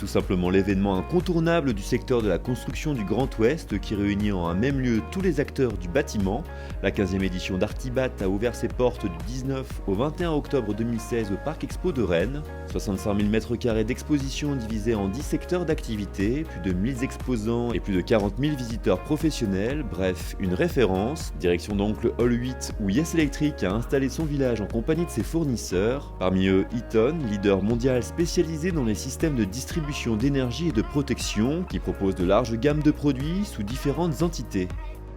tout simplement l'événement incontournable du secteur de la construction du Grand Ouest qui réunit en un même lieu tous les acteurs du bâtiment. La 15e édition d'Artibat a ouvert ses portes du 19 au 21 octobre 2016 au Parc Expo de Rennes. 65 000 m² d'exposition divisés en 10 secteurs d'activité, plus de 1000 exposants et plus de 40 000 visiteurs professionnels, bref, une référence. Direction donc le Hall 8 où Yes Electric a installé son village en compagnie de ses fournisseurs. Parmi eux, Eaton, leader mondial spécialisé dans les systèmes de distribution d'énergie et de protection, qui propose de larges gammes de produits sous différentes entités.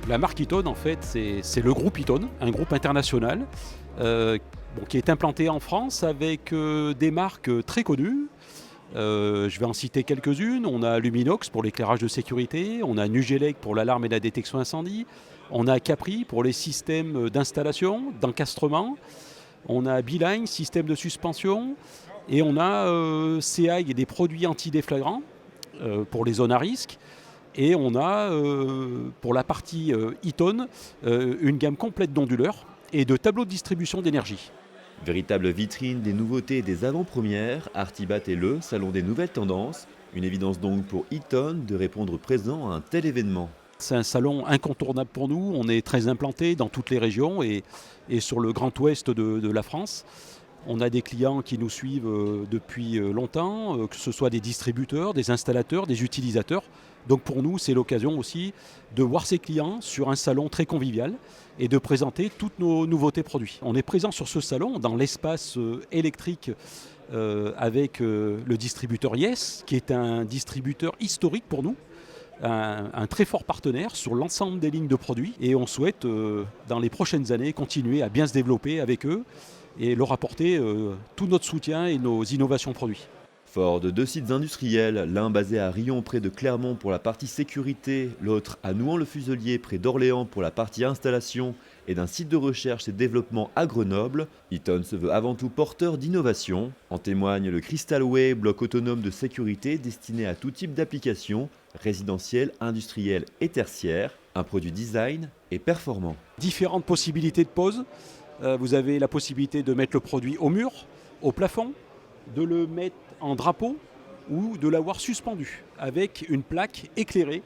La marque Eaton, en fait, c'est le groupe Eaton, un groupe international qui est implanté en France avec des marques très connues. Je vais en citer quelques-unes. On a Luminox pour l'éclairage de sécurité, on a Nugelec pour l'alarme et la détection incendie, on a Capri pour les systèmes d'installation, d'encastrement, on a Beeline, système de suspension, et on a CI et des produits antidéflagrants pour les zones à risque. Et on a, pour la partie Eaton, une gamme complète d'onduleurs et de tableaux de distribution d'énergie. Véritable vitrine des nouveautés et des avant-premières, Artibat est le salon des nouvelles tendances. Une évidence donc pour Eaton de répondre présent à un tel événement. C'est un salon incontournable pour nous. On est très implanté dans toutes les régions et sur le Grand Ouest de la France. On a des clients qui nous suivent depuis longtemps, que ce soit des distributeurs, des installateurs, des utilisateurs. Donc pour nous, c'est l'occasion aussi de voir ces clients sur un salon très convivial et de présenter toutes nos nouveautés produits. On est présent sur ce salon dans l'espace électrique avec le distributeur Yes, qui est un distributeur historique pour nous, un très fort partenaire sur l'ensemble des lignes de produits. Et on souhaite, dans les prochaines années, continuer à bien se développer avec eux et leur apporter tout notre soutien et nos innovations produits. Fort de 2 sites industriels, l'un basé à Riom près de Clermont pour la partie sécurité, l'autre à Nouan-le-Fuselier près d'Orléans pour la partie installation, et d'un site de recherche et développement à Grenoble, Eaton se veut avant tout porteur d'innovation. En témoigne le Crystalway, bloc autonome de sécurité destiné à tout type d'applications, résidentielles, industrielles et tertiaires, un produit design et performant. Différentes possibilités de pose. Vous avez la possibilité de mettre le produit au mur, au plafond, de le mettre en drapeau ou de l'avoir suspendu avec une plaque éclairée.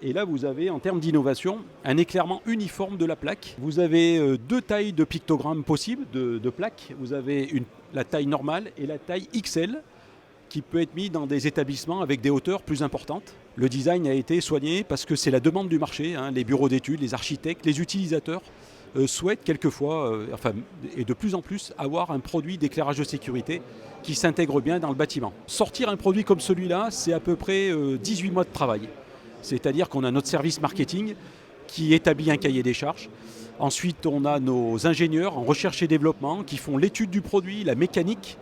Et là, vous avez, en termes d'innovation, un éclairement uniforme de la plaque. Vous avez 2 tailles de pictogrammes possibles de plaques. Vous avez la taille normale et la taille XL qui peut être mis dans des établissements avec des hauteurs plus importantes. Le design a été soigné parce que c'est la demande du marché. Les bureaux d'études, les architectes, les utilisateurs souhaitent quelquefois, et de plus en plus, avoir un produit d'éclairage de sécurité qui s'intègre bien dans le bâtiment. Sortir un produit comme celui-là, c'est à peu près 18 mois de travail. C'est-à-dire qu'on a notre service marketing qui établit un cahier des charges. Ensuite, on a nos ingénieurs en recherche et développement qui font l'étude du produit, la mécanique.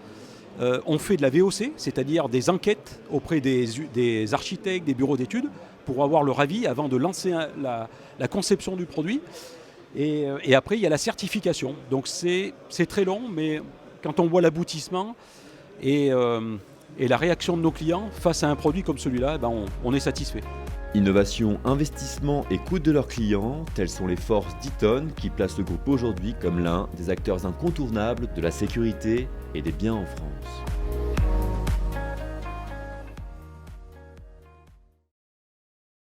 On fait de la VOC, c'est-à-dire des enquêtes auprès des architectes, des bureaux d'études, pour avoir leur avis avant de lancer la conception du produit. Et après, il y a la certification. Donc c'est très long, mais quand on voit l'aboutissement et la réaction de nos clients face à un produit comme celui-là, on est satisfait. Innovation, investissement et coût de leurs clients, telles sont les forces d'Eaton qui placent le groupe aujourd'hui comme l'un des acteurs incontournables de la sécurité et des biens en France.